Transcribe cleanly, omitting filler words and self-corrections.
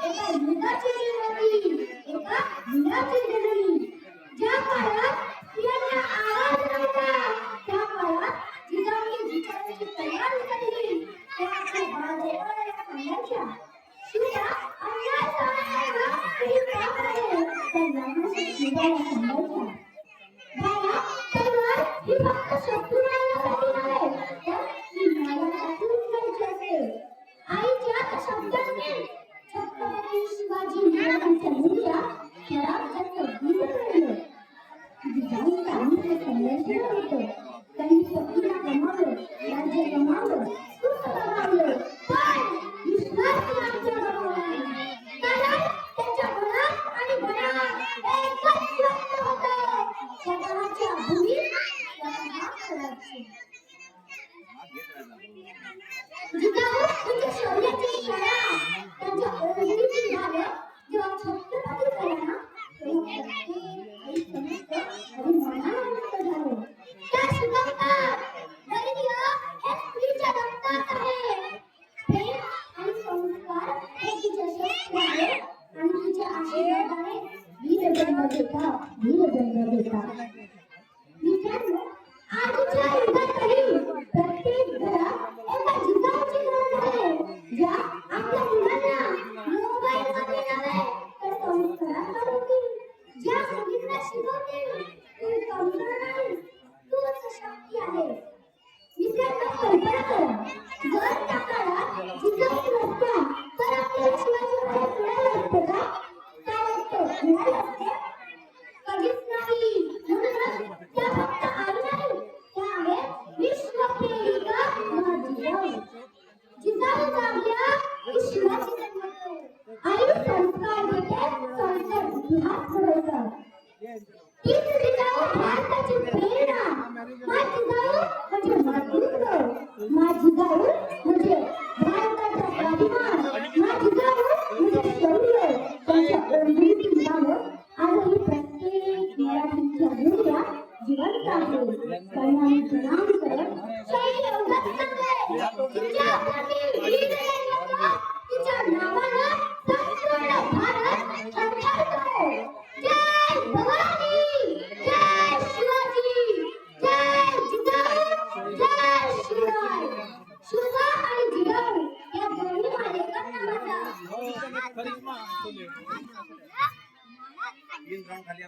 एका युगाची निर्मिती, एका युगाची जननी. ज्या काळात स्त्रियांना आवाज नव्हता, त्या काळात जिजाऊने जिजाऊची तलवार उचलली. त्या बाळाला सांगायच्या, शिवबा अन्याय झाला तरी काम आहे. त्या लहानशा शिवबाला सांगायच्या, बाळा तलवार ही फक्त शत्रू मारण्यासाठी नव्हे, तर ती मारण्यासाठी घ्यायची असते. आईच्या त्या शब्दांनी छत्रपती शिवाजी महाराजांच्या मुलीला स्वराज्याचं बीज पेरलं. जिजाऊ काहीच संघर्ष होतं. त्यांनी पतीला गमावलं, राज्य गमावलं, सुख गमावलं, पण विश्वास राज्य गमावला नाही. कारण त्यांच्या मनात आणि मनात एकच स्वप्न होतं, स्वतःच्या भूमीत स्वतः राज्य. जिजाऊ म्हणजे शौर्याची शाळा. त्यांच्या ओळखीची झालं जेव्हा छत्रपती झाला ना, तेव्हा आई समजतं आणि मनानंद झालं. त्या शिकवतात धैर्य हे स्त्रीच्या रक्तात आहे. प्रेम आणि संस्कार हे तिच्या शक्ती आहे आणि तिच्या आशीर्वादाने वीर जन्म देतात. मित्रांनो, आजच्या युगातही प्रत्येक घरात एका जिजाऊची गरज आहे, ज्या आपल्या मुलांना मोबाईलमध्ये नव्हे तर संस्कारात घडवतील, ज्या मुलींना शिकवतील तू कमजोर नाही, तूच शक्ती आहे. मित्रांनो, कल्पना करा, जर त्या काळात जिजाऊ नसत्या तर आपल्याला शिवाजी महाराज मिळाले असते का? काय वाटतं, मिळाले असते? कधीच नाही. म्हणूनच त्या फक्त आई नाही, त्या आहेत विश्वप्रेरिका जिजाऊ. जिजाऊ जागल्या की शिवाजी जन्मतो. आई संस्कार देते, संस्कार इतिहास घडवतात. तीच जिजाऊ भारताची प्रेरणा. माझी जिजाऊ म्हणजे मातृत्व, माझी जिजाऊ म्हणजे भारताचा स्वाभिमान, माझी जिजाऊ म्हणजे शौर्य. त्यांच्या ओळखीची नावं आजही प्रत्येक मराठीच्या हृदयात जिवंत आहे. परिणामी प्रणाम करत शैली अवगत सांगते, तिच्या प्रती वीर लोक, तिच्या नावानं संपूर्ण भारत थरथरतो. जय भवानी, जय शिवाजी, जय जिजाऊ, जय शिवराय. शिवबा आणि जिजाऊ या दोन्ही मालेकर नावाचा खाली